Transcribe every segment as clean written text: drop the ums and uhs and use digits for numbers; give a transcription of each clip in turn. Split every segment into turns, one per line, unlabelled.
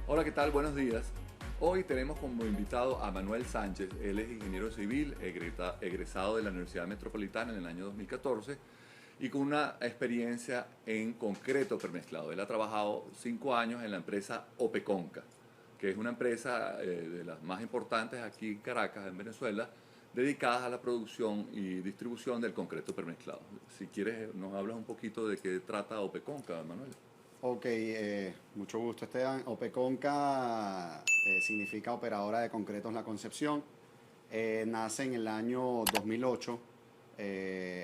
Hola, ¿qué tal? Buenos días. Hoy tenemos como invitado a Manuel Sánchez. Él es ingeniero civil, egresado de la Universidad Metropolitana en el año 2014 y con una experiencia en concreto premezclado. Él ha trabajado 5 años en la empresa Opeconca, que es una empresa de las más importantes aquí en Caracas, en Venezuela, dedicadas a la producción y distribución del concreto premezclado. Si quieres, nos hablas un poquito de qué trata Opeconca, Manuel.
Ok, mucho gusto, Esteban. Opeconca significa Operadora de Concretos La Concepción. Nace en el año 2008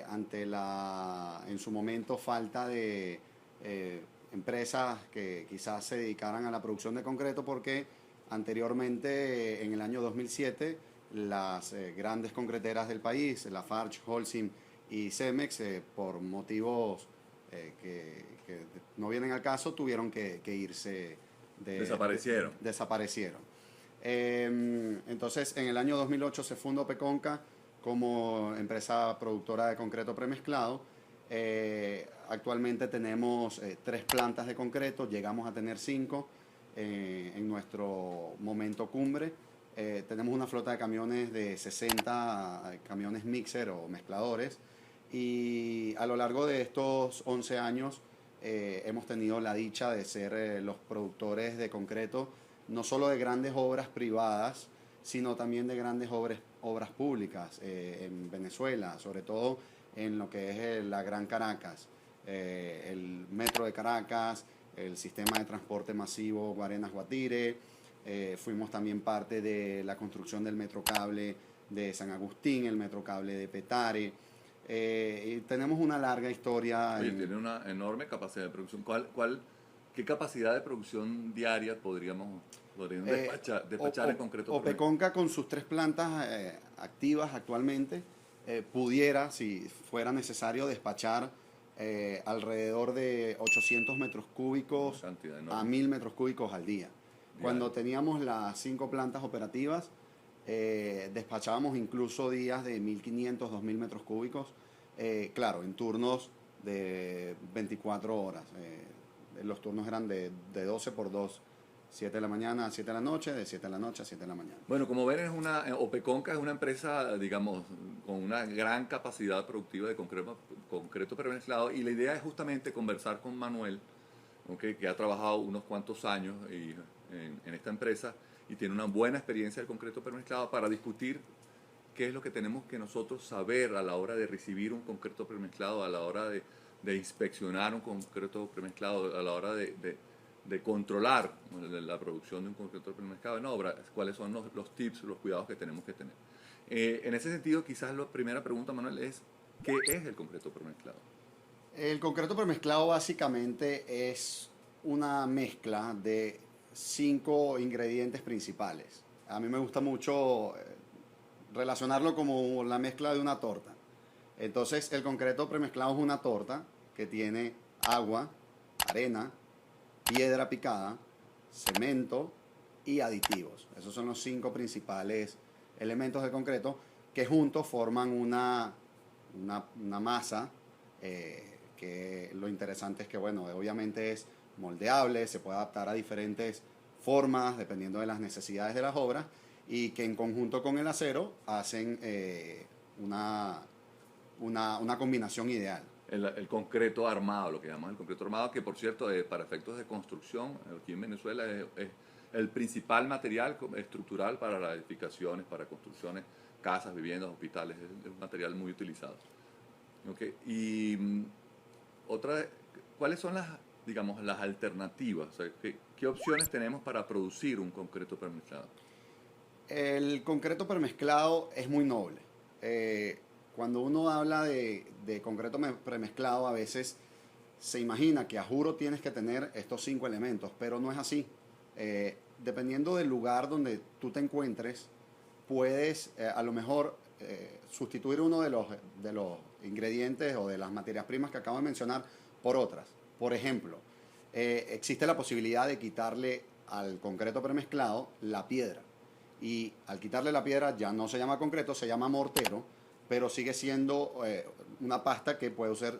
ante en su momento, falta de empresas que quizás se dedicaran a la producción de concreto, porque anteriormente, en el año 2007, las grandes concreteras del país, Lafarge, Holcim y Cemex, por motivos que no vienen al caso, tuvieron que irse.
Desaparecieron.
Desaparecieron. Entonces, en el año 2008 se fundó Peconca como empresa productora de concreto premezclado. Actualmente tenemos 3 plantas de concreto, llegamos a tener 5 en nuestro momento cumbre. Tenemos una flota de camiones de 60 camiones mixer o mezcladores, y a lo largo de estos 11 años hemos tenido la dicha de ser los productores de concreto, no solo de grandes obras privadas, sino también de grandes obras públicas en Venezuela, sobre todo en lo que es la Gran Caracas, el Metro de Caracas, el sistema de transporte masivo Guarenas-Guatire. Fuimos también parte de la construcción del Metrocable de San Agustín, el Metrocable de Petare. Y tenemos una larga historia.
Oye, tiene una enorme capacidad de producción. ¿Qué capacidad de producción diaria podrían despachar en concreto?
Opeconca, con sus 3 plantas activas actualmente, pudiera, si fuera necesario, despachar alrededor de 800 metros cúbicos a 1000 metros cúbicos al día. Cuando teníamos las 5 plantas operativas, despachábamos incluso días de 1500, 2000 metros cúbicos, claro, en turnos de 24 horas. Los turnos eran de 12 por 2, 7 de la mañana a 7 de la noche, de 7 de la noche a 7 de la mañana.
Bueno, como ven, Opeconca es una empresa, digamos, con una gran capacidad productiva de concreto premezclado, y la idea es justamente conversar con Manuel, ¿okay?, que ha trabajado unos cuantos años en esta empresa y tiene una buena experiencia del concreto premezclado, para discutir qué es lo que tenemos que nosotros saber a la hora de recibir un concreto premezclado, a la hora de inspeccionar un concreto premezclado, a la hora de controlar la producción de un concreto premezclado en obra, cuáles son los tips, los cuidados que tenemos que tener. En ese sentido, quizás la primera pregunta, Manuel, es ¿qué es el concreto premezclado?
El concreto premezclado básicamente es una mezcla de 5 ingredientes principales. A mí me gusta mucho relacionarlo como la mezcla de una torta. Entonces, el concreto premezclado es una torta que tiene agua, arena, piedra picada, cemento y aditivos. Esos son los 5 principales elementos de concreto, que juntos forman una masa, que lo interesante es que, bueno, obviamente es moldeable, se puede adaptar a diferentes formas dependiendo de las necesidades de las obras, y que en conjunto con el acero hacen una combinación ideal.
El concreto armado, lo que llamamos el concreto armado, que por cierto, para efectos de construcción, aquí en Venezuela es el principal material estructural para las edificaciones, para construcciones, casas, viviendas, hospitales. Es un material muy utilizado. ¿Okay? Y ¿cuáles son las alternativas? O sea, ¿qué opciones tenemos para producir un concreto premezclado?
El concreto premezclado es muy noble. Cuando uno habla de concreto premezclado, a veces se imagina que a juro tienes que tener estos 5 elementos, pero no es así. Dependiendo del lugar donde tú te encuentres, puedes a lo mejor sustituir uno de los ingredientes o de las materias primas que acabo de mencionar por otras. Por ejemplo, existe la posibilidad de quitarle al concreto premezclado la piedra. Y al quitarle la piedra ya no se llama concreto, se llama mortero, pero sigue siendo una pasta que puede ser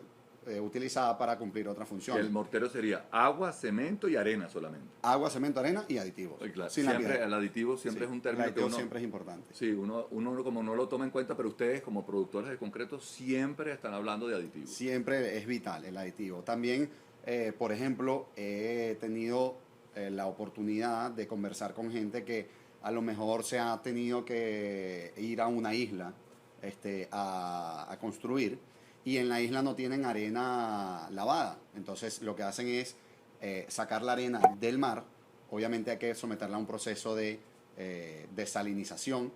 utilizada para cumplir otras funciones.
El mortero sería agua, cemento y arena solamente.
Agua, cemento, arena y aditivos.
Claro,
Sin la
siempre
piedra.
el aditivo siempre
Sí,
es un
el
término que
aditivo
uno,
siempre es importante.
sí, uno como no lo toma en cuenta, pero ustedes como productores de concreto siempre están hablando de aditivos.
Siempre es vital el aditivo. También, por ejemplo, he tenido la oportunidad de conversar con gente que a lo mejor se ha tenido que ir a una isla a construir, y en la isla no tienen arena lavada. Entonces lo que hacen es sacar la arena del mar. Obviamente hay que someterla a un proceso de desalinización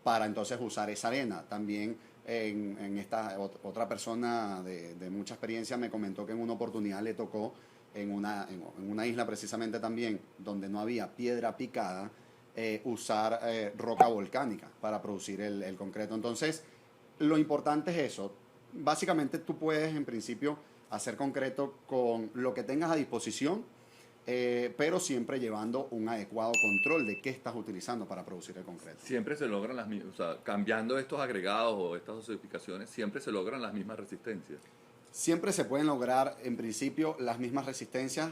para entonces usar esa arena. También en esta otra persona de mucha experiencia me comentó que en una oportunidad le tocó en una isla precisamente también donde no había piedra picada, usar roca volcánica para producir el concreto. Entonces lo importante es eso. Básicamente tú puedes en principio hacer concreto con lo que tengas a disposición, pero siempre llevando un adecuado control de qué estás utilizando para producir el concreto.
Siempre se logran las mismas, o sea, cambiando estos agregados o estas dosificaciones, siempre se logran las mismas resistencias.
Siempre se pueden lograr en principio las mismas resistencias,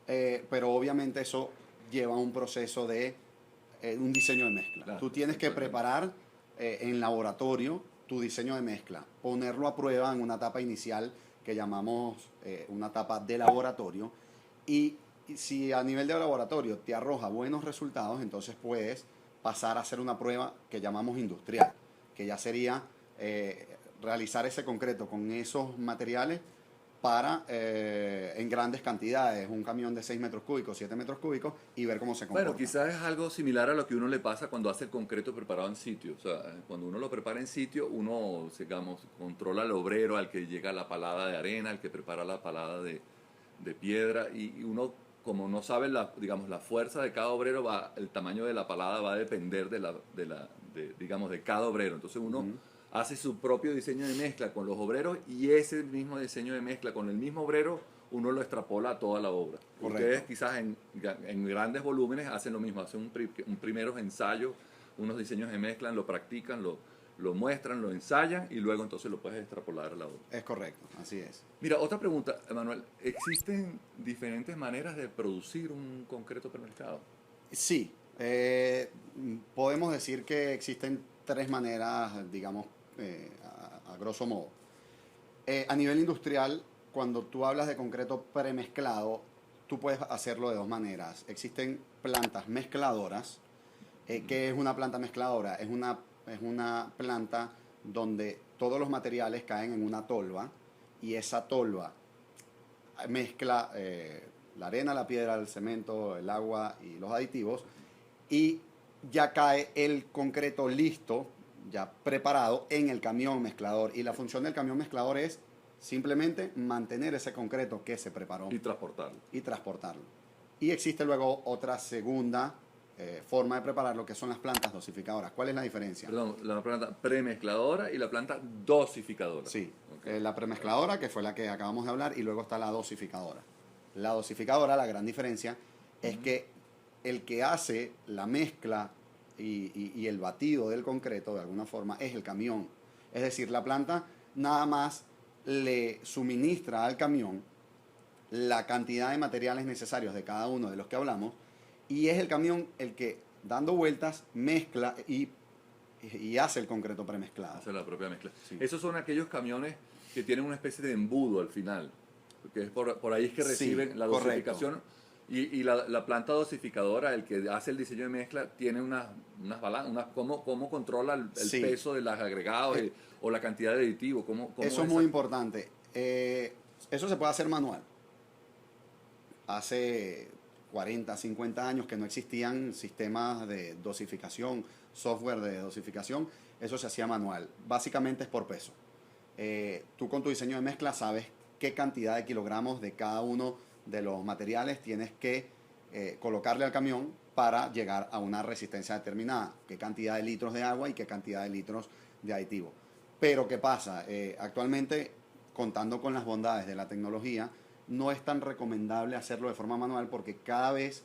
pero obviamente eso lleva a un proceso de un diseño de mezcla.
Claro,
tú tienes que preparar en laboratorio tu diseño de mezcla, ponerlo a prueba en una etapa inicial que llamamos una etapa de laboratorio, y si a nivel de laboratorio te arroja buenos resultados, entonces puedes pasar a hacer una prueba que llamamos industrial, que ya sería realizar ese concreto con esos materiales para en grandes cantidades, un camión de 6 metros cúbicos, 7 metros cúbicos, y ver cómo se comporta.
Bueno, quizás es algo similar a lo que uno le pasa cuando hace el concreto preparado en sitio. O sea, cuando uno lo prepara en sitio, uno, digamos, controla al obrero, al que llega la palada de arena, al que prepara la palada de piedra, y uno, como no sabe digamos, la fuerza de cada obrero, el tamaño de la palada va a depender digamos, de cada obrero. Entonces uno hace su propio diseño de mezcla con los obreros, y ese mismo diseño de mezcla con el mismo obrero uno lo extrapola a toda la obra.
Correcto.
Ustedes quizás en grandes volúmenes hacen lo mismo, hacen un primeros ensayos, unos diseños de mezcla, lo practican, lo muestran, lo ensayan, y luego entonces lo puedes extrapolar a la obra.
Es correcto, así es.
Mira, otra pregunta, Emanuel. ¿Existen diferentes maneras de producir un concreto premezclado?
Sí, podemos decir que existen 3 maneras, digamos, a grosso modo. A nivel industrial, cuando tú hablas de concreto premezclado, tú puedes hacerlo de 2 maneras. Existen plantas mezcladoras. ¿Qué es una planta mezcladora? Es una planta donde todos los materiales caen en una tolva, y esa tolva mezcla la arena, la piedra, el cemento, el agua y los aditivos, y ya cae el concreto listo, ya preparado en el camión mezclador. Y la función del camión mezclador es simplemente mantener ese concreto que se preparó
Y transportarlo.
y transportarlo. Y existe luego otra segunda forma de prepararlo, que son las plantas dosificadoras. ¿Cuál es la diferencia?
Perdón, la planta premezcladora y la planta dosificadora.
Sí,
Okay.
la premezcladora, que fue la que acabamos de hablar, y luego está la dosificadora. La dosificadora, la gran diferencia es que el que hace la mezcla y el batido del concreto, de alguna forma, es el camión. Es decir, la planta nada más le suministra al camión la cantidad de materiales necesarios de cada uno de los que hablamos, y es el camión el que, dando vueltas, mezcla y hace el concreto premezclado.
Hace la propia mezcla.
Sí.
Esos son aquellos camiones que tienen una especie de embudo al final, porque es por ahí es que reciben
Sí,
la
correcto.
dosificación. Y la planta dosificadora, el que hace el diseño de mezcla, tiene unas cómo controla el
Sí.
peso de los agregados o la cantidad de aditivos.
Eso es muy importante. Eso se puede hacer manual. Hace 40, 50 años que no existían sistemas de dosificación, software de dosificación. Eso se hacía manual. Básicamente es por peso. Tú con tu diseño de mezcla sabes qué cantidad de kilogramos de cada uno de los materiales tienes que colocarle al camión para llegar a una resistencia determinada, qué cantidad de litros de agua y qué cantidad de litros de aditivo. Pero ¿qué pasa? Actualmente, contando con las bondades de la tecnología, no es tan recomendable hacerlo de forma manual porque cada vez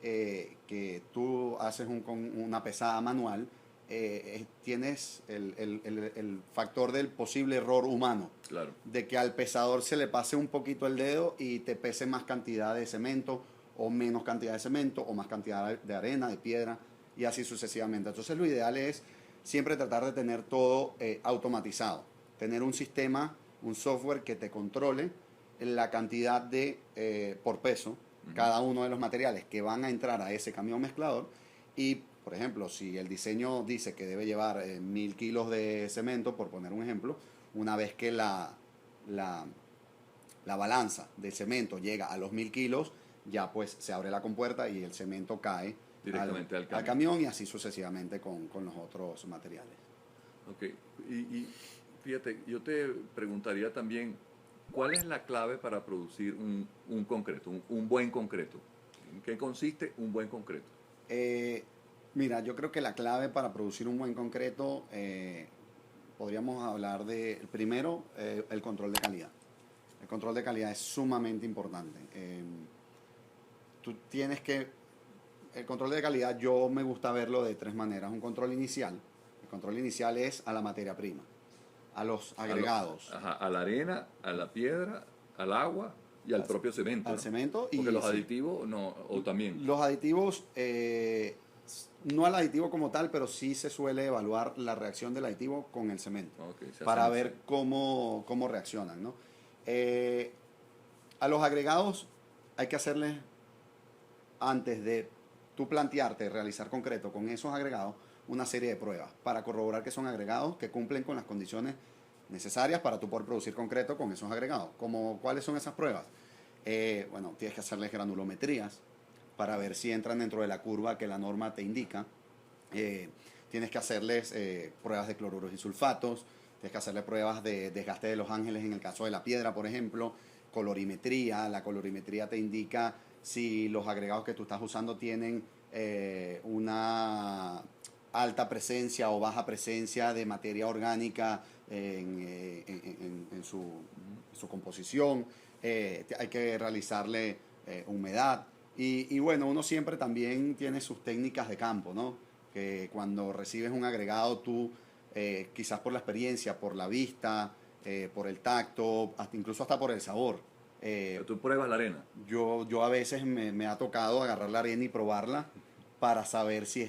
que tú haces una pesada manual, tienes el factor del posible error humano.
Claro.
De que al pesador se le pase un poquito el dedo y te pese más cantidad de cemento o menos cantidad de cemento o más cantidad de arena, de piedra y así sucesivamente. Entonces lo ideal es siempre tratar de tener todo automatizado, tener un sistema, un software que te controle la cantidad de por peso cada uno de los materiales que van a entrar a ese camión mezclador y, por ejemplo, si el diseño dice que debe llevar 1000 kilos de cemento, por poner un ejemplo, una vez que la balanza de cemento llega a los 1000 kilos, ya pues se abre la compuerta y el cemento cae
Directamente al camión.
camión y así sucesivamente con los otros materiales.
Ok, y fíjate, yo te preguntaría también, ¿cuál es la clave para producir un concreto, un buen concreto? ¿En qué consiste un buen concreto?
Mira, yo creo que la clave para producir un buen concreto, podríamos hablar de, primero, el control de calidad. El control de calidad es sumamente importante. Tú tienes que, el control de calidad yo me gusta verlo de tres maneras. Un control inicial. El control inicial es a la materia prima, a los agregados.
A la arena, a la piedra, al agua y al propio cemento.
Al
¿no?
cemento.
Porque los
sí,
aditivos no, o también.
Los aditivos, no al aditivo como tal, pero sí se suele evaluar la reacción del aditivo con el cemento
Okay,
para ver cómo reaccionan, ¿no? A los agregados hay que hacerles, antes de tú plantearte realizar concreto con esos agregados, una serie de pruebas para corroborar que son agregados que cumplen con las condiciones necesarias para tú poder producir concreto con esos agregados. ¿Cuáles son esas pruebas? Bueno, tienes que hacerles granulometrías para ver si entran dentro de la curva que la norma te indica. Tienes que hacerles pruebas de cloruros y sulfatos, tienes que hacerle pruebas de desgaste de los ángeles en el caso de la piedra, por ejemplo, colorimetría. La colorimetría te indica si los agregados que tú estás usando tienen una alta presencia o baja presencia de materia orgánica en su composición. Hay que realizarle humedad. Y bueno, uno siempre también tiene sus técnicas de campo, ¿no? Que cuando recibes un agregado tú, quizás por la experiencia, por la vista, por el tacto, incluso hasta por el sabor.
Pero tú pruebas la arena.
Yo a veces me ha tocado agarrar la arena y probarla para saber si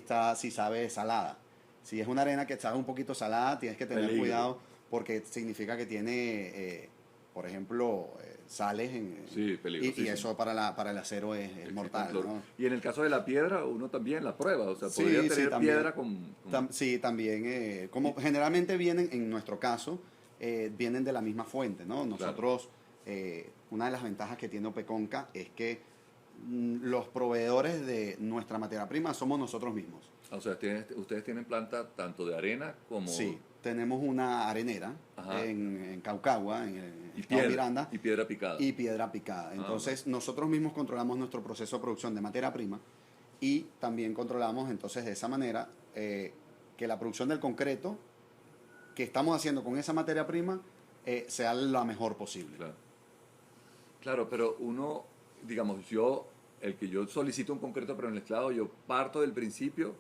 sabe salada. Si es una arena que está un poquito salada, tienes que tener cuidado porque significa que tiene, por ejemplo, sales
sí,
y eso para el acero es mortal, ¿no?
Y en el caso de la piedra, uno también la prueba, o sea,
Sí,
podría tener
también.
piedra con...
Sí, también, como generalmente vienen, en nuestro caso, vienen de la misma fuente, ¿no? Nosotros, una de las ventajas que tiene Opeconca es que los proveedores de nuestra materia prima somos nosotros mismos.
O sea, ustedes tienen planta tanto de arena como...
Sí, tenemos una arenera en Caucagua, en Miranda.
Y piedra picada.
Y piedra picada. Entonces, nosotros mismos controlamos nuestro proceso de producción de materia prima y también controlamos, entonces, de esa manera, que la producción del concreto que estamos haciendo con esa materia prima sea la mejor posible.
Claro, pero uno, digamos, el que yo solicito un concreto premezclado, yo parto del principio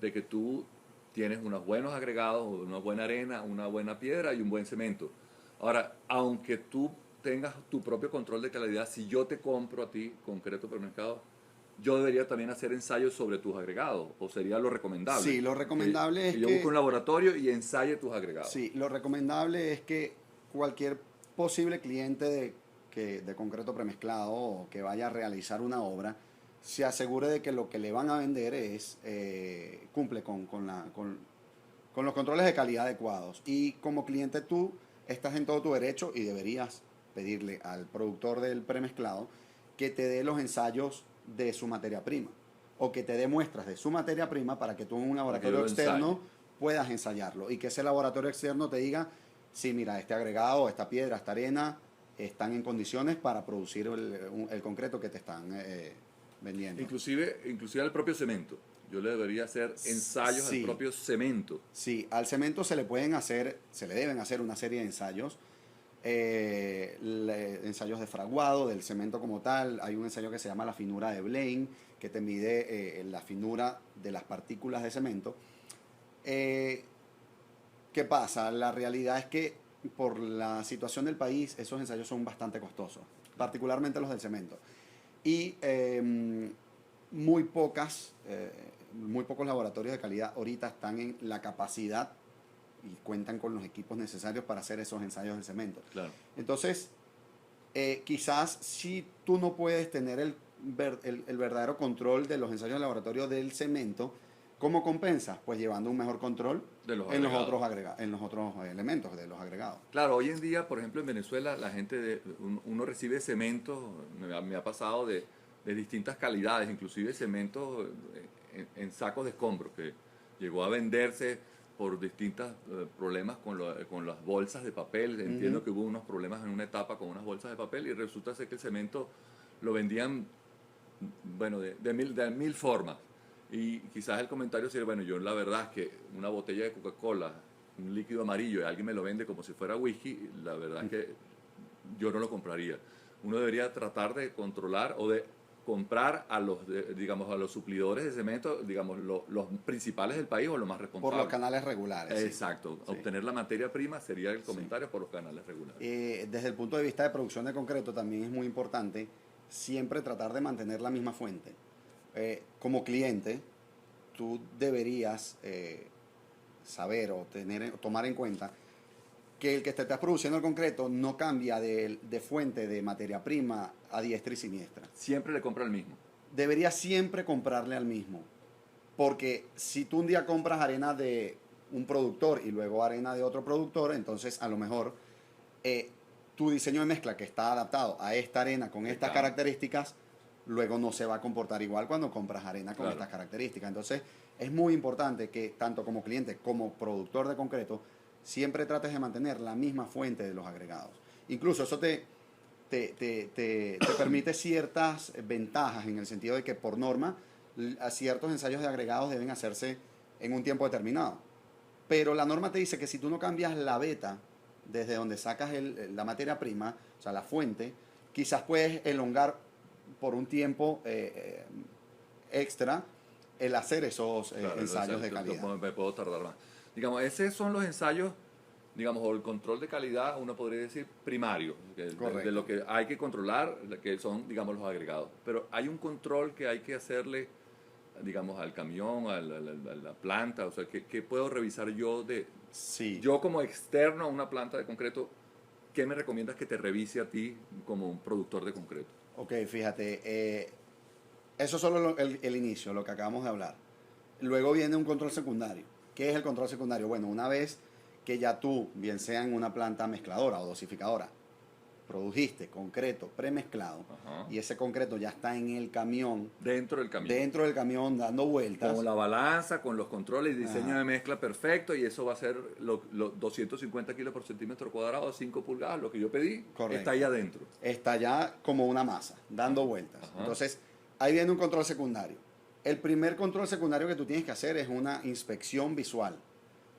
de que tú tienes unos buenos agregados, una buena arena, una buena piedra y un buen cemento. Ahora, aunque tú tengas tu propio control de calidad, si yo te compro a ti concreto premezclado, yo debería también hacer ensayos sobre tus agregados, o sería lo recomendable.
Sí, lo recomendable es
que yo busque un laboratorio y ensaye tus agregados.
Sí, lo recomendable es que cualquier posible cliente de concreto premezclado o que vaya a realizar una obra se asegure de que lo que le van a vender cumple con los controles de calidad adecuados. Y como cliente tú estás en todo tu derecho y deberías pedirle al productor del premezclado que te dé los ensayos de su materia prima o que te dé muestras de su materia prima para que tú en un laboratorio externo puedas ensayarlo y que ese laboratorio externo te diga, sí, mira, este agregado, esta piedra, esta arena están en condiciones para producir el concreto que te están vendiendo.
Inclusive el propio cemento. Yo le debería hacer ensayos al
Sí.
propio cemento.
Sí, al cemento se le deben hacer una serie de ensayos. Ensayos de fraguado del cemento como tal. Hay un ensayo que se llama la finura de Blaine, que te mide la finura de las partículas de cemento. Eh, ¿Qué pasa? La realidad es que por la situación del país, esos ensayos son bastante costosos, particularmente los del cemento. Y muy pocos laboratorios de calidad ahorita están en la capacidad y cuentan con los equipos necesarios para hacer esos ensayos del cemento.
Claro.
Entonces, quizás si tú no puedes tener el verdadero control de los ensayos de laboratorio del cemento, ¿cómo compensas? Pues llevando un mejor control
De los
en los
agregados.
en los otros elementos de los agregados.
Claro, hoy en día, por ejemplo, en Venezuela, la gente uno recibe cementos, me ha pasado de distintas calidades, inclusive cementos en sacos de escombros, que llegó a venderse por distintos problemas con las bolsas de papel. Entiendo que hubo unos problemas en una etapa con unas bolsas de papel y resulta ser que el cemento lo vendían, bueno, de mil formas. Y quizás el comentario sería, bueno, yo la verdad es que una botella de Coca-Cola, un líquido amarillo, y alguien me lo vende como si fuera whisky, la verdad es que yo no lo compraría. Uno debería tratar de controlar o de comprar a digamos, a los suplidores de cemento, digamos, los principales del país o los más
Por
responsables.
los canales regulares. Sí.
Exacto.
Sí.
Obtener la materia prima sería el comentario por los canales regulares.
Desde el punto de vista de producción de concreto también es muy importante siempre tratar de mantener la misma fuente. Como cliente, tú deberías saber o tomar en cuenta que el que te estás produciendo el concreto no cambia de fuente de materia prima a diestra y siniestra.
Siempre le compra el mismo.
Deberías siempre comprarle al mismo. Porque si tú un día compras arena de un productor y luego arena de otro productor, entonces a lo mejor tu diseño de mezcla que está adaptado a esta arena con estas características, luego no se va a comportar igual cuando compras arena con estas características. Entonces es muy importante que tanto como cliente como productor de concreto siempre trates de mantener la misma fuente de los agregados. Incluso eso te permite ciertas ventajas en el sentido de que por norma ciertos ensayos de agregados deben hacerse en un tiempo determinado. Pero la norma te dice que si tú no cambias la beta desde donde sacas la materia prima, o sea, la fuente, quizás puedes elongar por un tiempo extra el hacer esos ensayos de calidad.
Me puedo tardar más. Digamos, esos son los ensayos, digamos, o el control de calidad, uno podría decir primario, de lo que hay que controlar, que son, digamos, los agregados. Pero hay un control que hay que hacerle, digamos, al camión, a la planta, o sea, ¿qué puedo revisar yo
Sí.
Yo como externo a una planta de concreto, ¿qué me recomiendas que te revise a ti como un productor de concreto?
Ok, fíjate, eso es solo el inicio, lo que acabamos de hablar. Luego viene un control secundario. ¿Qué es el control secundario? Bueno, una vez que ya tú, bien sea en una planta mezcladora o dosificadora, produjiste concreto premezclado y ese concreto ya está en el camión.
Dentro del camión.
Dentro del camión dando vueltas.
Con la balanza, con los controles y diseño de mezcla perfecto y eso va a ser los 250 kilos por centímetro cuadrado, 5 pulgadas, lo que yo pedí. Correcto. Está ahí adentro.
Está ya como una masa, dando vueltas. Entonces, ahí viene un control secundario. El primer control secundario que tú tienes que hacer es una inspección visual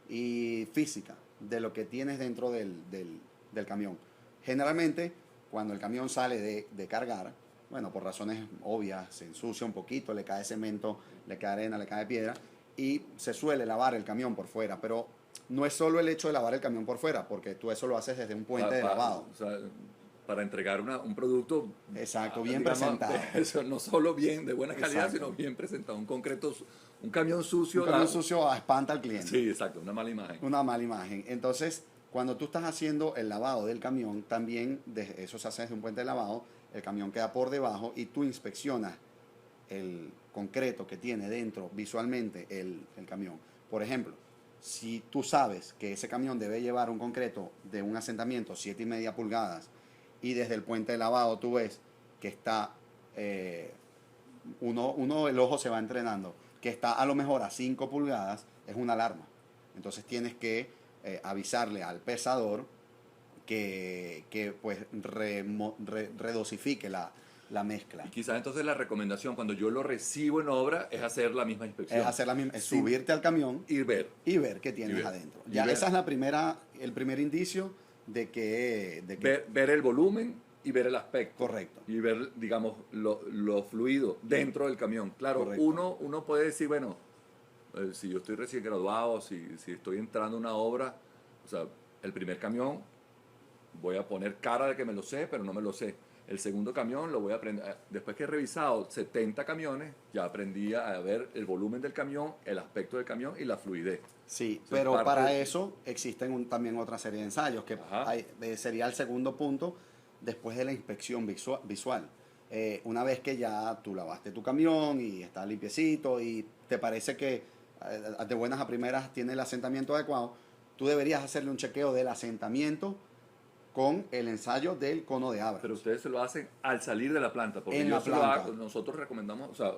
y física de lo que tienes dentro del camión. Generalmente, cuando el camión sale de cargar, bueno, por razones obvias, se ensucia un poquito, le cae cemento, le cae arena, le cae piedra, y se suele lavar el camión por fuera, pero no es solo el hecho de lavar el camión por fuera, porque tú eso lo haces desde un puente de lavado.
O sea, para entregar un producto...
Exacto, bien
digamos,
presentado.
Eso, no solo bien de buena calidad, sino bien presentado. Un concreto, un camión sucio...
Un camión sucio espanta al cliente.
Sí, exacto, una mala imagen.
Una mala imagen. Entonces, cuando tú estás haciendo el lavado del camión, también eso se hace desde un puente de lavado, el camión queda por debajo y tú inspeccionas el concreto que tiene dentro visualmente el camión. Por ejemplo, si tú sabes que ese camión debe llevar un concreto de un asentamiento 7,5 pulgadas y desde el puente de lavado tú ves que está, el ojo se va entrenando, que está a lo mejor a 5 pulgadas, es una alarma. Entonces tienes que avisarle al pesador que pues redosifique la mezcla.
Y quizás entonces la recomendación cuando yo lo recibo en obra es hacer la misma inspección.
Es hacer la misma, es subirte al camión
y ver.
Y ver qué tienes
ver.
adentro. Ya esa es el primer indicio de que...
Ver el volumen y ver el aspecto.
Correcto.
Y ver, digamos, lo fluido dentro del camión. Claro, uno puede decir, bueno, si yo estoy recién graduado, si estoy entrando a una obra, o sea, el primer camión voy a poner cara de que me lo sé, pero no me lo sé. El segundo camión lo voy a aprender. Después que he revisado 70 camiones, ya aprendí a ver el volumen del camión, el aspecto del camión y la fluidez.
Sí, pero para eso existen también otra serie de ensayos, que sería el segundo punto después de la inspección visual. Una vez que ya tú lavaste tu camión y está limpiecito y te parece que de buenas a primeras tiene el asentamiento adecuado, tú deberías hacerle un chequeo del asentamiento con el ensayo del cono de Abrams.
Pero ustedes se lo hacen al salir de la planta, porque
en la planta.
Nosotros recomendamos, o sea,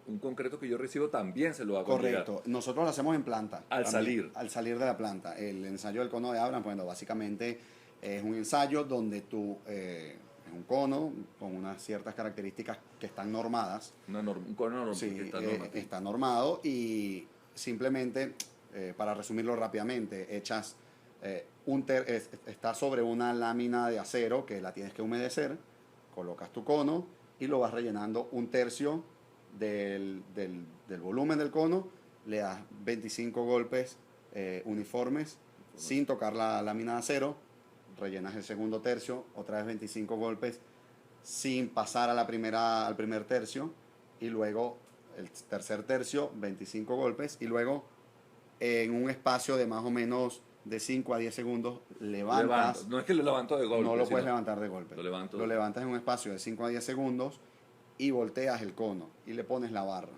un concreto que yo recibo también se lo hago.
Correcto, nosotros lo hacemos en planta.
Al salir.
Al salir de la planta. El ensayo del cono de Abrams, bueno, básicamente es un ensayo donde tú, es un cono con unas ciertas características que están normadas.
Un cono normal.
Sí, está normado y simplemente, para resumirlo rápidamente, echas... está sobre una lámina de acero que la tienes que humedecer, colocas tu cono y lo vas rellenando un tercio del volumen del cono, le das 25 golpes uniformes sin tocar la lámina de acero, rellenas el segundo tercio, otra vez 25 golpes sin pasar al primer tercio y luego el tercer tercio, 25 golpes y luego en un espacio de más o menos de 5 a 10 segundos levantas.
No es que lo levanto de golpe.
No lo puedes levantar de golpe.
Lo
levantas en un espacio de 5 a 10 segundos y volteas el cono y le pones la barra.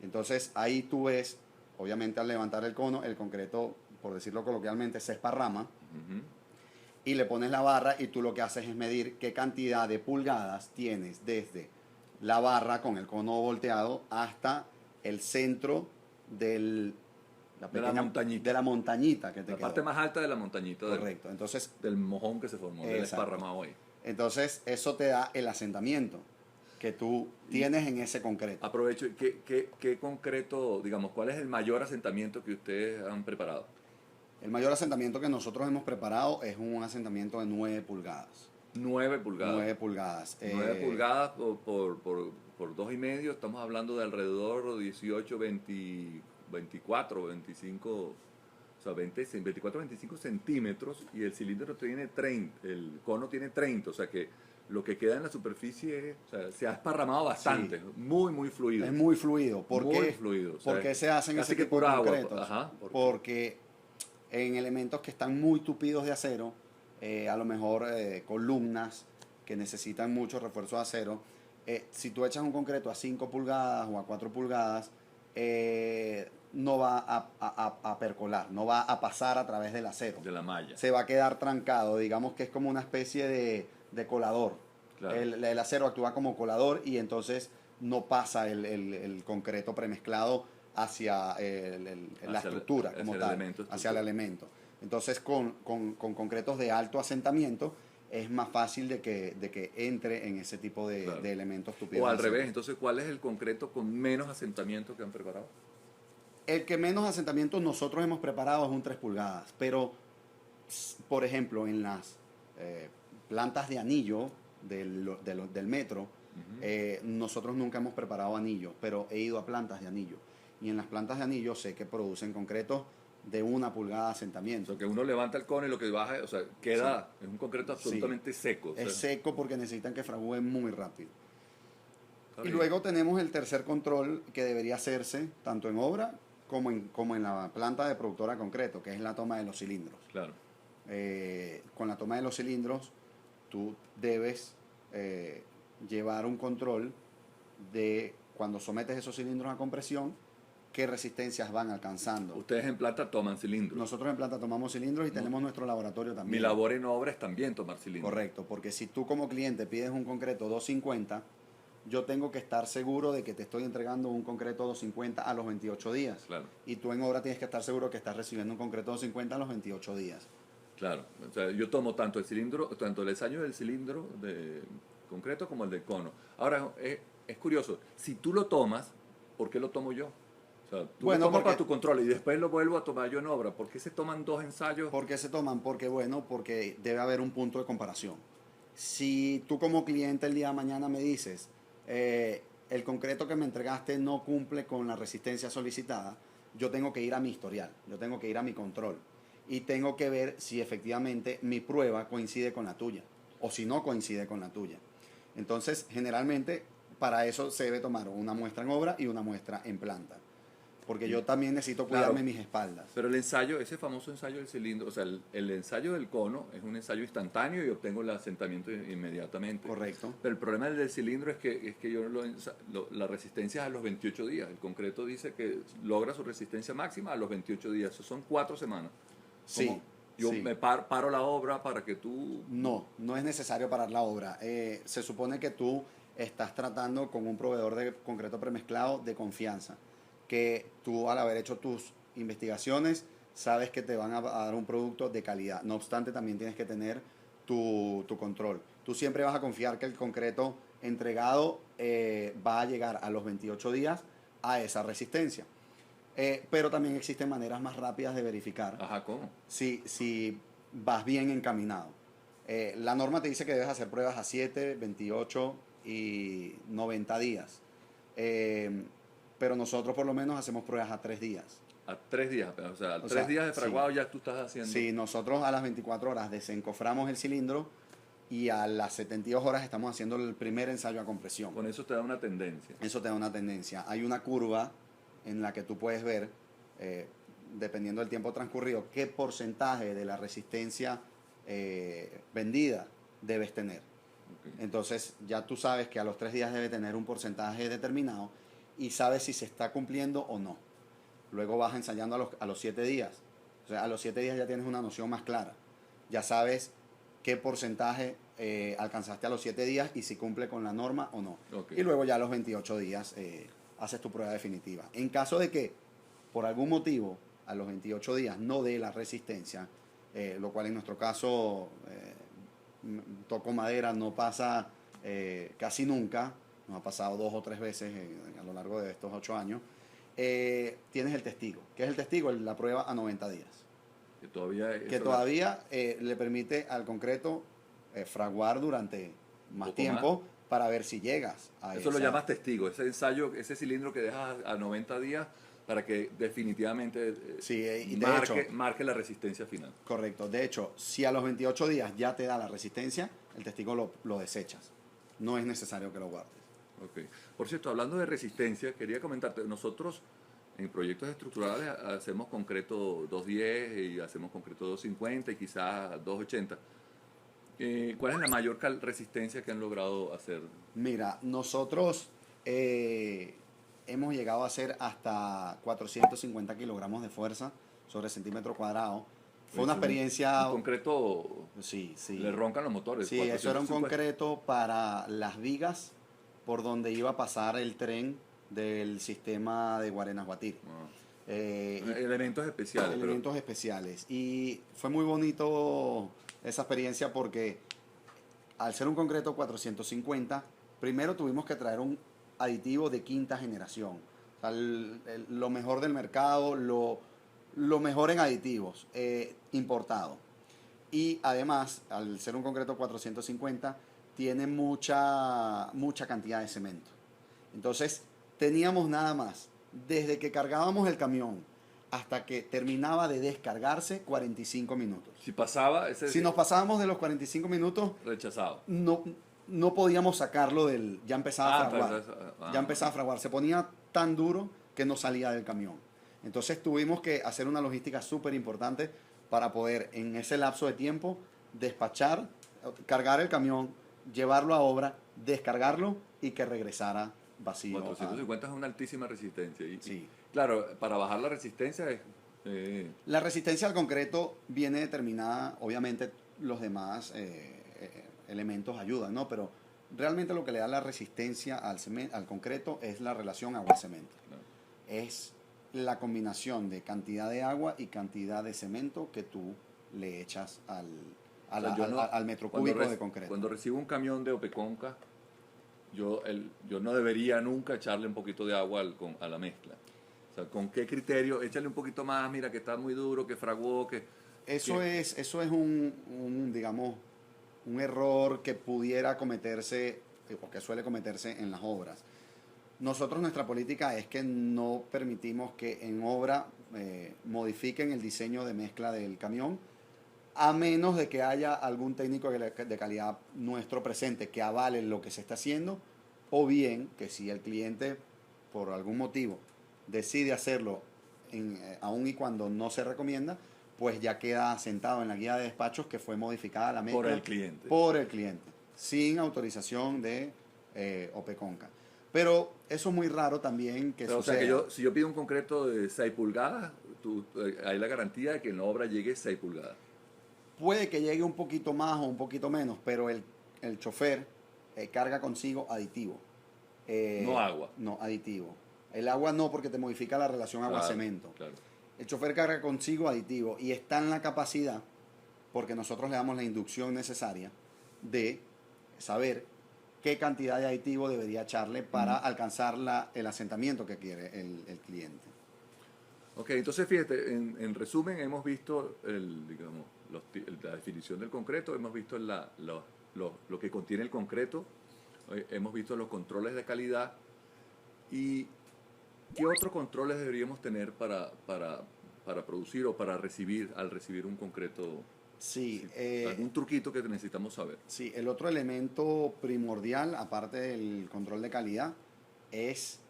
Entonces ahí tú ves, obviamente al levantar el cono, el concreto, por decirlo coloquialmente, se esparrama y le pones la barra y tú lo que haces es medir qué cantidad de pulgadas tienes desde la barra con el cono volteado hasta el centro de la montañita que te quedó.
La parte más alta de la montañita.
Correcto. Entonces,
del mojón que se formó, del esparramado ahí.
Entonces, eso te da el asentamiento que tú tienes en ese concreto.
Aprovecho, ¿qué concreto, digamos, cuál es el mayor asentamiento que ustedes han preparado?
El mayor asentamiento que nosotros hemos preparado es un asentamiento de 9 pulgadas.
9 pulgadas.
9 pulgadas.
9 pulgadas por 2,5, estamos hablando de alrededor de 18, 24, 25, o sea, 24, 25 centímetros y el cilindro tiene 30, el cono tiene 30, o sea que lo que queda en la superficie se ha esparramado bastante, muy, muy fluido.
Es muy fluido.
¿Por qué? Fluido. O sea,
¿por qué se hacen ese tipo de concretos?
Ajá,
porque en elementos que están muy tupidos de acero, a lo mejor columnas que necesitan mucho refuerzo de acero, si tú echas un concreto a 5 pulgadas o a 4 pulgadas, no va a percolar, no va a pasar a través del acero.
De la malla.
Se va a quedar trancado, digamos que es como una especie de colador.
Claro.
El acero actúa como colador y entonces no pasa el concreto premezclado hacia la estructura como tal, hacia el elemento. Entonces con concretos de alto asentamiento es más fácil de que entre en ese tipo de elementos tupidos.
O al revés, entonces, ¿cuál es el concreto con menos asentamiento que han preparado?
El que menos asentamiento nosotros hemos preparado es un 3 pulgadas, pero, por ejemplo, en las plantas de anillo del metro, nosotros nunca hemos preparado anillo, pero he ido a plantas de anillo. Y en las plantas de anillo sé que producen concretos de 1 pulgada de asentamiento.
O sea, que uno levanta el cono y lo que baja, o sea, queda, es un concreto absolutamente seco.
Es seco porque necesitan que fragúen muy rápido. Y luego tenemos el tercer control que debería hacerse tanto en obra como en la planta de productora de concreto, que es la toma de los cilindros.
Claro.
Con la toma de los cilindros, tú debes llevar un control de cuando sometes esos cilindros a compresión, qué resistencias van alcanzando.
Ustedes en planta toman cilindros.
Nosotros en planta tomamos cilindros y tenemos nuestro laboratorio también.
Mi labor en obra es también tomar cilindros.
Correcto, porque si tú como cliente pides un concreto 250, yo tengo que estar seguro de que te estoy entregando un concreto 250 a los 28 días.
Claro.
Y tú en obra tienes que estar seguro que estás recibiendo un concreto 250 a los 28 días.
Claro. O sea, yo tomo tanto el cilindro, tanto el ensayo del cilindro concreto como el del cono. Ahora, es curioso, si tú lo tomas, ¿por qué lo tomo yo? O sea, tú
Bueno,
lo tomas
porque,
para tu control y después lo vuelvo a tomar yo en obra. ¿Por qué se toman dos ensayos?
¿por qué se toman? Porque, bueno, porque debe haber un punto de comparación. Si tú como cliente el día de mañana me dices, el concreto que me entregaste no cumple con la resistencia solicitada, yo tengo que ir a mi historial, yo tengo que ir a mi control y tengo que ver si efectivamente mi prueba coincide con la tuya o si no coincide con la tuya. Entonces, generalmente, para eso se debe tomar una muestra en obra y una muestra en planta, porque yo también necesito cuidarme
Claro,
mis espaldas.
pero el ensayo, ese famoso ensayo del cilindro, o sea, el ensayo del cono es un ensayo instantáneo y obtengo el asentamiento inmediatamente.
Correcto.
Pero el problema del cilindro es que yo la resistencia es a los 28 días. El concreto dice que logra su resistencia máxima a los 28 días. Eso son 4 semanas.
Sí.
Como yo
Sí.
me paro la obra para que tú...
No, no es necesario parar la obra. Se supone que tú estás tratando con un proveedor de concreto premezclado de confianza, que tú al haber hecho tus investigaciones sabes que te van a dar un producto de calidad. No obstante, también tienes que tener tu control. Tú siempre vas a confiar que el concreto entregado va a llegar a los 28 días a esa resistencia. Pero también existen maneras más rápidas de verificar
Ajá, ¿cómo?
si vas bien encaminado. La norma te dice que debes hacer pruebas a 7, 28 y 90 días. Pero nosotros por lo menos hacemos pruebas a 3 días.
A 3 días, o sea, a 3
sea,
días de fraguado
sí.
ya tú estás haciendo...
Sí, nosotros a las 24 horas desencoframos el cilindro y a las 72 horas estamos haciendo el primer ensayo a compresión.
Con eso te da una tendencia.
Eso te da una tendencia. Hay una curva en la que tú puedes ver, dependiendo del tiempo transcurrido, qué porcentaje de la resistencia vendida debes tener.
Okay.
Entonces ya tú sabes que a los 3 días debe tener un porcentaje determinado y sabes si se está cumpliendo o no. Luego vas ensayando a los 7 días. O sea, a los 7 días ya tienes una noción más clara. Ya sabes qué porcentaje alcanzaste a los 7 días y si cumple con la norma o no.
Okay.
Y luego ya a los 28 días haces tu prueba definitiva. En caso de que por algún motivo a los 28 días no dé la resistencia, lo cual en nuestro caso, toco madera, no pasa casi nunca, nos ha pasado 2 o 3 veces a lo largo de estos 8 años, tienes el testigo. ¿Qué es el testigo? La prueba a 90 días.
Que
todavía le permite al concreto fraguar durante más tiempo
más
para ver si llegas a
eso lo llamas testigo, ese ensayo, ese cilindro que dejas a 90 días para que definitivamente
sí, y
marque la resistencia final.
Correcto. De hecho, si a los 28 días ya te da la resistencia, el testigo lo desechas. No es necesario que lo guardes.
Okay. Por cierto, hablando de resistencia, quería comentarte, nosotros en proyectos estructurales hacemos concreto 210 y hacemos concreto 250 y quizás 280. ¿Cuál es la mayor resistencia que han logrado hacer?
Mira, nosotros hemos llegado a hacer hasta 450 kilogramos de fuerza sobre centímetro cuadrado. Fue una experiencia...
Un concreto...
Sí, sí.
Le roncan los motores.
Sí, eso era un concreto para las vigas por donde iba a pasar el tren del sistema de Guarenas-Guatire.
Elementos especiales.
Elementos especiales. Y fue muy bonito esa experiencia porque al ser un concreto 450, primero tuvimos que traer un aditivo de quinta generación. O sea, lo mejor del mercado, lo mejor en aditivos, importado. Y además, al ser un concreto 450, tiene mucha cantidad de cemento. Entonces, teníamos nada más, desde que cargábamos el camión hasta que terminaba de descargarse, 45 minutos.
Si
nos pasábamos de los 45 minutos,
rechazado.
No podíamos sacarlo del... Ya empezaba a fraguar. Ya empezaba a fraguar. Se ponía tan duro que no salía del camión. Entonces tuvimos que hacer una logística súper importante para poder en ese lapso de tiempo despachar, cargar el camión, llevarlo a obra, descargarlo y que regresara vacío.
450 es una altísima resistencia.
Sí.
Y, claro, para bajar la resistencia es...
La resistencia al concreto viene determinada, obviamente los demás elementos ayudan, ¿no? Pero realmente lo que le da la resistencia al concreto es la relación agua-cemento.
Claro.
Es la combinación de cantidad de agua y cantidad de cemento que tú le echas a
O sea,
al metro cúbico de concreto.
Cuando recibo un camión de Opeconca, yo no debería nunca echarle un poquito de agua a la mezcla. O sea, ¿con qué criterio? Échale un poquito más, mira que está muy duro, que fraguó,
Eso es digamos, un error que pudiera cometerse, o que suele cometerse en las obras. Nosotros, nuestra política es que no permitimos que en obra modifiquen el diseño de mezcla del camión, a menos de que haya algún técnico de calidad nuestro presente que avale lo que se está haciendo, o bien que si el cliente, por algún motivo, decide hacerlo, aun y cuando no se recomienda, pues ya queda sentado en la guía de despachos que fue modificada la mezcla por el cliente, sin autorización de Opeconca. Pero eso es muy raro también que suceda.
O sea, que si yo pido un concreto de 6 pulgadas, hay la garantía de que en la obra llegue 6 pulgadas.
Puede que llegue un poquito más o un poquito menos, pero el chofer carga consigo aditivo.
No agua.
No, aditivo. El agua no, porque te modifica la relación agua-cemento.
Claro.
El chofer carga consigo aditivo y está en la capacidad, porque nosotros le damos la inducción necesaria, de saber qué cantidad de aditivo debería echarle para alcanzar el asentamiento que quiere el cliente.
Ok, entonces fíjate, en resumen hemos visto la definición del concreto, hemos visto lo que contiene el concreto, hemos visto los controles de calidad y ¿qué otros controles deberíamos tener para producir o para recibir un concreto?
Sí.
¿Algún truquito que necesitamos saber?
Sí, el otro elemento primordial, aparte del control de calidad, es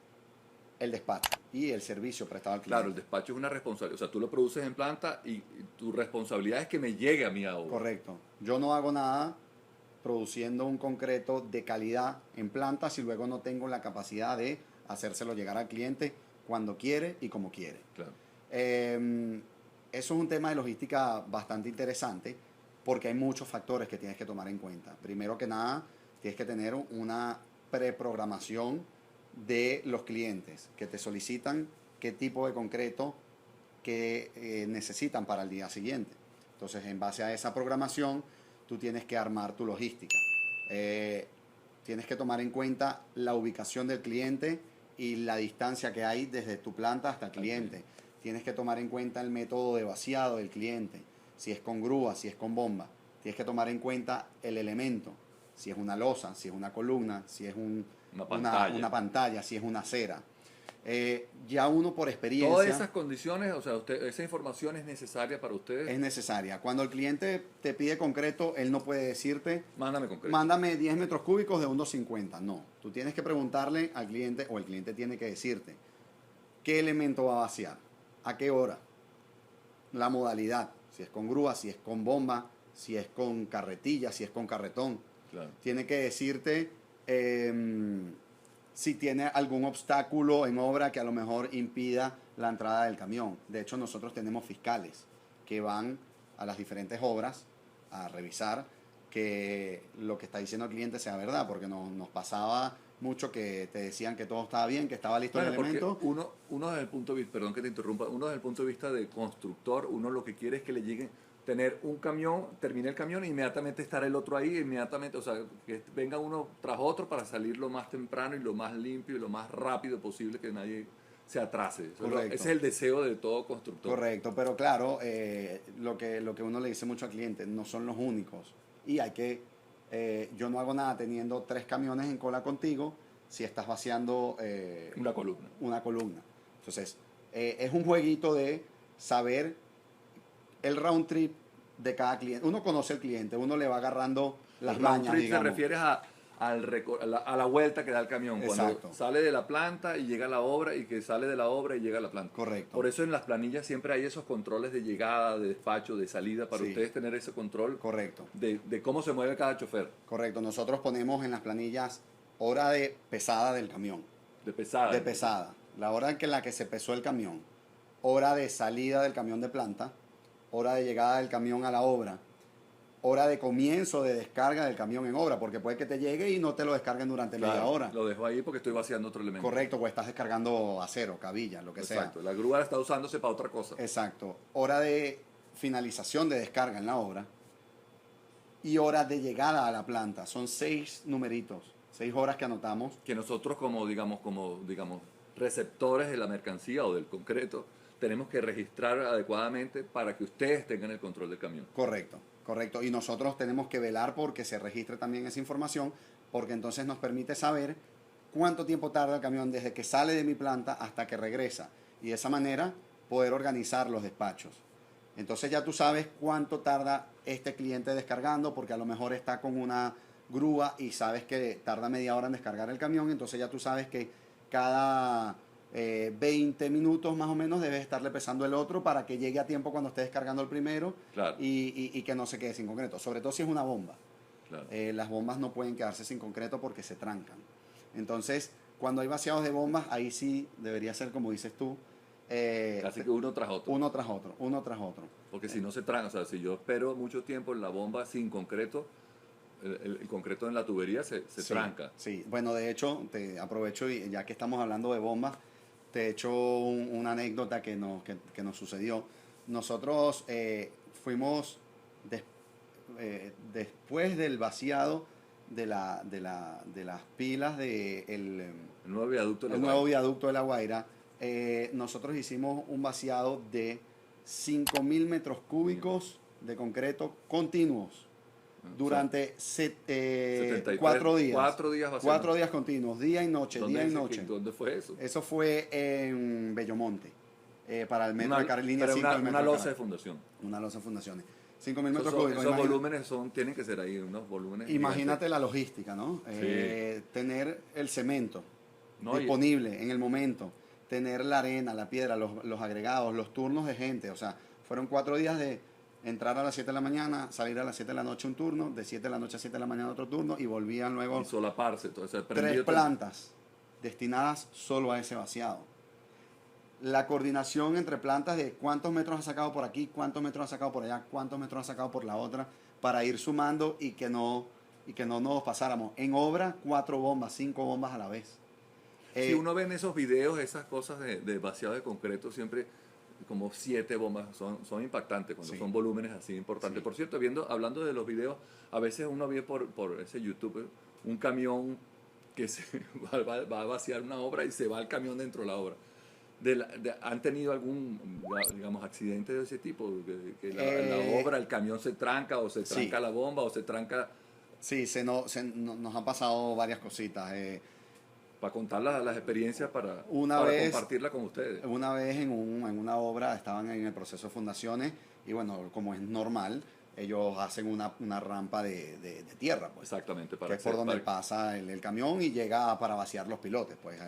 el despacho y el servicio prestado al cliente.
Claro, el despacho es una responsabilidad. O sea, tú lo produces en planta y tu responsabilidad es que me llegue a mi obra.
Correcto. Yo no hago nada produciendo un concreto de calidad en planta si luego no tengo la capacidad de hacérselo llegar al cliente cuando quiere y como quiere.
Claro.
Eso es un tema de logística bastante interesante porque hay muchos factores que tienes que tomar en cuenta. Primero que nada, tienes que tener una preprogramación de los clientes que te solicitan qué tipo de concreto que necesitan para el día siguiente. Entonces, en base a esa programación, tú tienes que armar tu logística. Tienes que tomar en cuenta la ubicación del cliente y la distancia que hay desde tu planta hasta el cliente. Tienes que tomar en cuenta el método de vaciado del cliente, si es con grúa, si es con bomba. Tienes que tomar en cuenta el elemento, si es una losa, si es una columna, si es una pantalla, si es una acera. Ya uno por experiencia...
Todas esas condiciones, o sea, esa información es necesaria para ustedes.
Es necesaria. Cuando el cliente te pide concreto, él no puede decirte...
Mándame concreto.
Mándame 10 metros cúbicos de 1,50. No. Tú tienes que preguntarle al cliente, o el cliente tiene que decirte, ¿qué elemento va a vaciar? ¿A qué hora? La modalidad. Si es con grúa, si es con bomba, si es con carretilla, si es con carretón.
Claro.
Tiene que decirte... si tiene algún obstáculo en obra que a lo mejor impida la entrada del camión. De hecho, nosotros tenemos fiscales que van a las diferentes obras a revisar que lo que está diciendo el cliente sea verdad, porque nos pasaba mucho que te decían que todo estaba bien, que estaba listo el elemento.
Uno desde el punto de vista, perdón que te interrumpa, uno desde el punto de vista de constructor, uno lo que quiere es que le lleguen, tener un camión, termine el camión e inmediatamente estar el otro ahí, inmediatamente, o sea, que venga uno tras otro para salir lo más temprano y lo más limpio y lo más rápido posible, que nadie se atrase. Ese es el deseo de todo constructor.
Correcto, pero claro, lo que uno le dice mucho al cliente, no son los únicos. Y hay que, yo no hago nada teniendo 3 camiones en cola contigo si estás vaciando una columna. Entonces, es un jueguito de saber el round trip de cada cliente. Uno conoce al cliente, uno le va agarrando las mañas,
round trip
digamos.
te refieres a la vuelta que da el camión.
Exacto.
Cuando sale de la planta y llega a la obra y que sale de la obra y llega a la planta.
Correcto.
Por eso en las planillas siempre hay esos controles de llegada, de despacho, de salida, para
Sí.
ustedes tener ese control.
Correcto.
De cómo se mueve cada chofer.
Correcto. Nosotros ponemos en las planillas hora de pesada del camión.
De pesada.
De pesada. La hora en la que se pesó el camión. Hora de salida del camión de planta. Hora de llegada del camión a la obra, hora de comienzo de descarga del camión en obra, porque puede que te llegue y no te lo descarguen durante media hora.
Lo dejo ahí porque estoy vaciando otro elemento.
Correcto, o estás descargando acero, cabilla, lo que sea.
Exacto, la grúa está usándose para otra cosa.
Exacto. Hora de finalización de descarga en la obra, y hora de llegada a la planta. Son 6 numeritos, 6 horas que anotamos.
Que nosotros como, digamos, receptores de la mercancía o del concreto, tenemos que registrar adecuadamente para que ustedes tengan el control del camión.
Correcto, correcto. Y nosotros tenemos que velar porque se registre también esa información, porque entonces nos permite saber cuánto tiempo tarda el camión desde que sale de mi planta hasta que regresa. Y de esa manera poder organizar los despachos. Entonces ya tú sabes cuánto tarda este cliente descargando, porque a lo mejor está con una grúa y sabes que tarda media hora en descargar el camión, entonces ya tú sabes que cada 20 minutos más o menos debes estarle pesando el otro para que llegue a tiempo cuando esté descargando el primero.
Claro.
y que no se quede sin concreto, sobre todo si es una bomba.
Claro.
Las bombas no pueden quedarse sin concreto porque se trancan. Entonces, cuando hay vaciados de bombas, ahí sí debería ser como dices tú.
Casi que uno tras otro.
Uno tras otro, uno tras otro.
Porque si no se tranca, o sea, si yo espero mucho tiempo en la bomba sin concreto, el concreto en la tubería se
Sí,
tranca.
Sí, bueno, de hecho, te aprovecho y ya que estamos hablando de bombas, te echo una anécdota que nos sucedió. Nosotros fuimos después del vaciado de las pilas del
El nuevo viaducto de la
nuevo
Guaira.
viaducto de La Guaira. Nosotros hicimos un vaciado de 5.000 metros cúbicos de concreto continuos durante 4 días.
4 días vaciando.
4 días continuos, día y noche, día y noche.
¿Dónde fue eso?
Eso fue en Bellomonte, para el metro de Carolina.
Una losa de fundación.
Una losa de fundaciones. 5.000 metros cúbicos.
Esos volúmenes tienen que ser ahí, unos volúmenes.
Imagínate
gigantes.
la logística, ¿no?
Sí.
Tener el cemento
No,
disponible en el momento, tener la arena, la piedra, los agregados, los turnos de gente. O sea, fueron 4 días de entrar a las 7 de la mañana, salir a las 7 de la noche un turno, de 7 de la noche a 7 de la mañana otro turno y volvían luego
Y solaparse. Entonces,
3 plantas destinadas solo a ese vaciado. La coordinación entre plantas de cuántos metros ha sacado por aquí, cuántos metros ha sacado por allá, cuántos metros ha sacado por la otra, para ir sumando y que no nos pasáramos. En obra, 4 bombas, 5 bombas a la vez.
Si uno ve en esos videos esas cosas de vaciado de concreto, siempre como 7 bombas, son impactantes cuando
Sí.
son volúmenes así importantes.
Sí.
Por cierto, hablando de los videos, a veces uno ve por ese YouTube un camión que se va a vaciar una obra y se va el camión dentro de la obra. ¿Han tenido algún, digamos, accidente de ese tipo? Que la obra, el camión se tranca o se tranca
Sí.
la bomba o se tranca...
Sí, nos han pasado varias cositas.
Para contar las experiencias para
vez-
compartirla con ustedes.
Una vez en una obra estaban en el proceso de fundaciones y bueno, como es normal, ellos hacen una rampa de tierra, pues,
Exactamente.
que es por donde pasa el camión y llega para vaciar los pilotes, pues,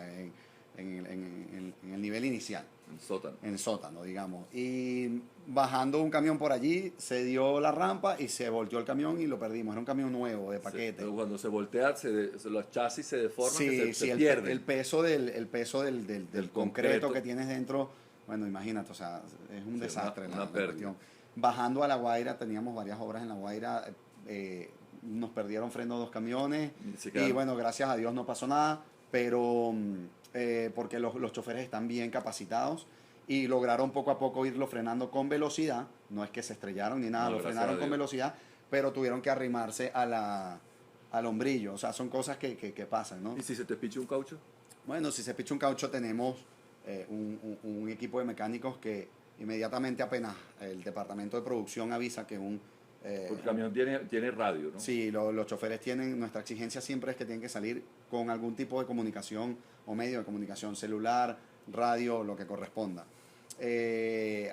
en el nivel inicial,
En sótano.
en sótano, digamos. Y bajando un camión por allí, se dio la rampa y se volteó el camión y lo perdimos. Era un camión nuevo, de paquete.
Cuando se voltea, los chasis se deforman,
Sí,
se
el
pierden.
peso del concreto
concreto
que tienes dentro, bueno, imagínate, o sea, es un
Sí,
desastre
una
la
pérdida.
cuestión. Bajando a La Guaira, teníamos varias obras en La Guaira, nos perdieron freno 2 camiones y bueno, gracias a Dios no pasó nada, pero porque los choferes están bien capacitados y lograron poco a poco irlo frenando con velocidad, no es que se estrellaron ni nada,
No,
lo
gracias
frenaron
a
con
Dios.
velocidad, pero tuvieron que arrimarse al hombrillo, o sea, son cosas que pasan, ¿no?
¿Y si se te picha un caucho?
Bueno, si se picha un caucho tenemos un equipo de mecánicos que inmediatamente apenas el departamento de producción avisa que
Porque el camión tiene radio, ¿no?
sí, los choferes tienen, nuestra exigencia siempre es que tienen que salir con algún tipo de comunicación o medio de comunicación, celular, radio, lo que corresponda.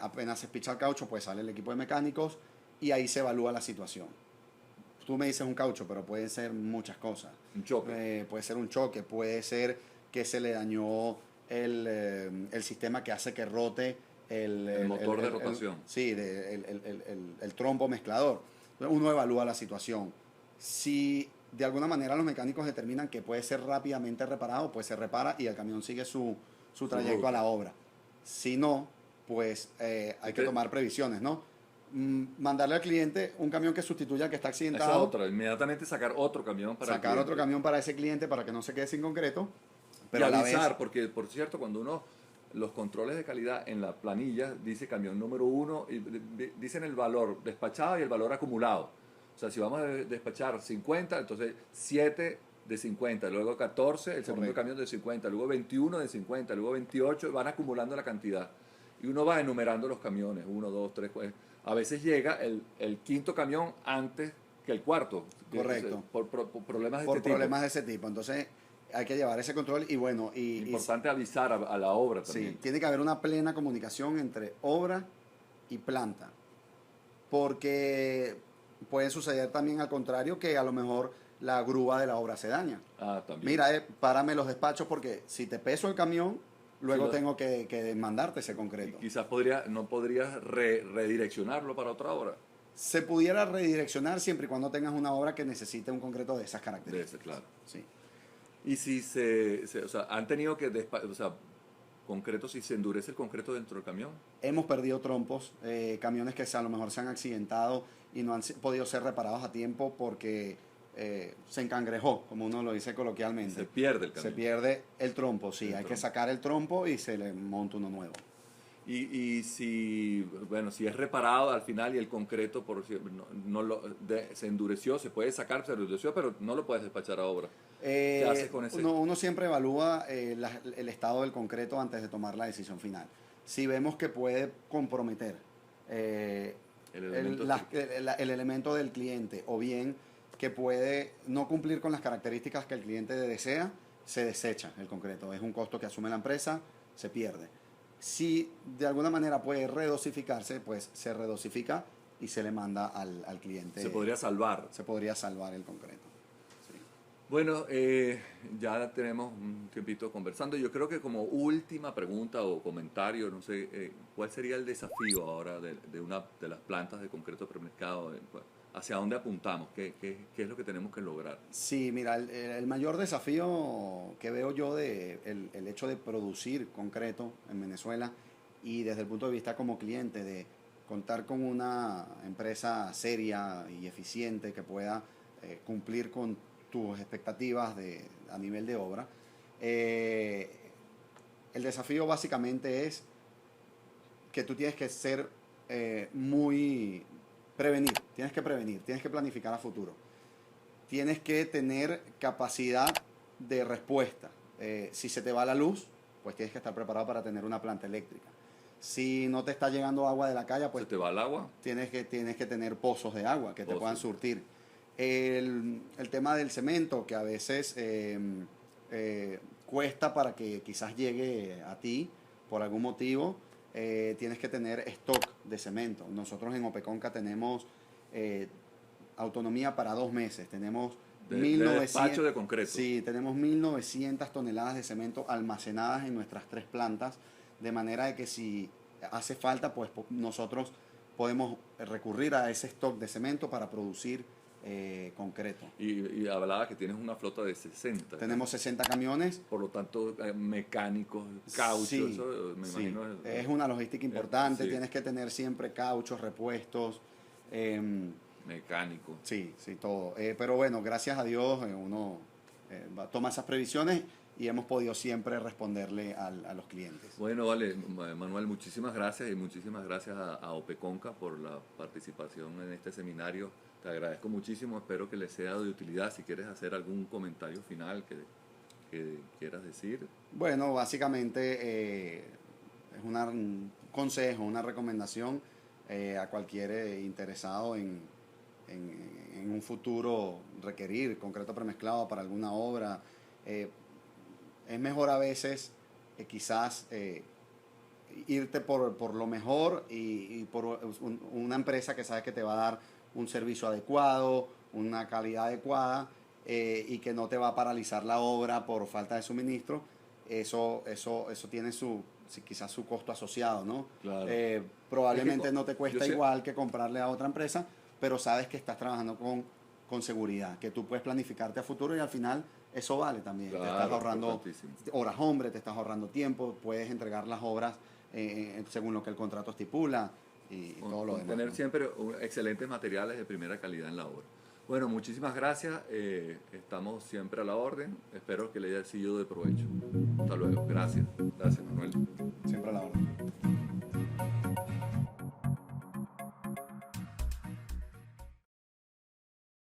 Apenas se picha el caucho, pues sale el equipo de mecánicos y ahí se evalúa la situación. Tú me dices un caucho, pero pueden ser muchas cosas.
Un choque.
Puede ser un choque, puede ser que se le dañó el sistema que hace que rote
El motor de rotación.
Sí, el trompo mezclador. Uno evalúa la situación. Si de alguna manera los mecánicos determinan que puede ser rápidamente reparado, pues se repara y el camión sigue su trayecto
ruta.
a la obra. Si no, pues hay que tomar previsiones, ¿no? Mandarle al cliente un camión que sustituya al que está
Esa
accidentado.
es otra, inmediatamente sacar otro camión para el
Sacar
cliente.
otro camión para ese cliente para que no se quede sin concreto.
Y
Pero a la
avisar,
vez,
porque por cierto, cuando los controles de calidad en la planilla dice camión número 1, y dicen el valor despachado y el valor acumulado. O sea, si vamos a despachar 50, entonces 7 de 50, luego 14, el segundo
Correcto.
camión de 50, luego 21 de 50, luego 28, van acumulando la cantidad. Y uno va enumerando los camiones, 1, 2, 3, 4. A veces llega el quinto camión antes que el cuarto,
Correcto.
por problemas de
Por
este
problemas de ese tipo. Entonces, hay que llevar ese control y bueno,
tipo. Importante avisar a la obra también.
sí, tiene que haber una plena comunicación entre obra y planta. Porque puede suceder también al contrario, que a lo mejor la grúa de la obra se daña.
Ah, también.
Mira, párame los despachos porque si te peso el camión, luego
Sí,
tengo que mandarte ese concreto.
quizás no podrías redireccionarlo para otra obra.
Se pudiera redireccionar siempre y cuando tengas una obra que necesite un concreto de esas
De
características.
ese, claro.
Sí.
Y si o sea, han tenido que, o sea, concreto, si se endurece el concreto dentro del camión.
Hemos perdido trompos, camiones que a lo mejor se han accidentado y no han podido ser reparados a tiempo porque se encangrejó, como uno lo dice coloquialmente.
Se pierde el
Se
camión.
pierde el trompo, sí,
El
hay que
trompo.
sacar el trompo y se le monta uno nuevo.
Y si, bueno, si es reparado al final y el concreto se endureció, se puede sacar, se endureció, pero no lo puedes despachar a obra. ¿Qué haces con ese?
Uno siempre evalúa el estado del concreto antes de tomar la decisión final. Si vemos que puede comprometer
El elemento
el elemento del cliente o bien que puede no cumplir con las características que el cliente desea, se desecha el concreto. Es un costo que asume la empresa, se pierde. Si de alguna manera puede redosificarse, pues se redosifica y se le manda al cliente.
se podría salvar.
Se podría salvar el concreto. Sí.
Bueno, ya tenemos un tiempito conversando. Yo creo que como última pregunta o comentario, no sé, ¿cuál sería el desafío ahora de una de las plantas de concreto premezclado? ¿Hacia dónde apuntamos? ¿Qué es lo que tenemos que lograr?
Sí, mira, el mayor desafío que veo yo de el hecho de producir concreto en Venezuela y desde el punto de vista como cliente de contar con una empresa seria y eficiente que pueda cumplir con tus expectativas a nivel de obra, eh, el desafío básicamente es que tú tienes que ser muy prevenir, tienes que planificar a futuro, tienes que tener capacidad de respuesta. Si se te va la luz, pues tienes que estar preparado para tener una planta eléctrica. Si no te está llegando agua de la calle, pues
¿Se te va el agua?
tienes que tener pozos de agua que te
Pozos.
puedan surtir. El tema del cemento, que a veces cuesta para que quizás llegue a ti por algún motivo, tienes que tener stock de cemento. Nosotros en Opeconca tenemos autonomía para 2 meses. Tenemos
De despacho de concreto.
Sí, tenemos 1900 toneladas de cemento almacenadas en nuestras 3 plantas, de manera de que si hace falta, pues nosotros podemos recurrir a ese stock de cemento para producir concreto.
Y hablaba que tienes una flota de 60.
Tenemos 60 camiones.
Por lo tanto, mecánicos, caucho,
Sí,
eso me
sí.
imagino.
Es una logística importante,
sí.
tienes que tener siempre cauchos, repuestos.
Mecánico.
Sí, sí, todo. Pero bueno, gracias a Dios uno toma esas previsiones y hemos podido siempre responderle a los clientes.
Bueno, vale, Manuel, muchísimas gracias y muchísimas gracias a Opeconca por la participación en este seminario. Te agradezco muchísimo, espero que les sea de utilidad. Si quieres hacer algún comentario final que quieras decir.
Bueno, básicamente es un consejo, una recomendación a cualquier interesado en un futuro requerir concreto premezclado para alguna obra. Es mejor a veces quizás irte por lo mejor y por una empresa que sabes que te va a dar un servicio adecuado, una calidad adecuada y que no te va a paralizar la obra por falta de suministro. Eso tiene quizás su costo asociado, ¿no?
Claro.
Probablemente no te cuesta
sé-
igual que comprarle a otra empresa, pero sabes que estás trabajando con seguridad, que tú puedes planificarte a futuro y al final eso vale también.
Claro,
te estás ahorrando
importantísimo.
horas hombre, te estás ahorrando tiempo, puedes entregar las obras según lo que el contrato estipula y todo lo demás.
Tener
¿no?
siempre excelentes materiales de primera calidad en la obra. Bueno, muchísimas gracias. Estamos siempre a la orden. Espero que le haya sido de provecho. Hasta luego. Gracias. Gracias, Manuel.
Siempre a la orden.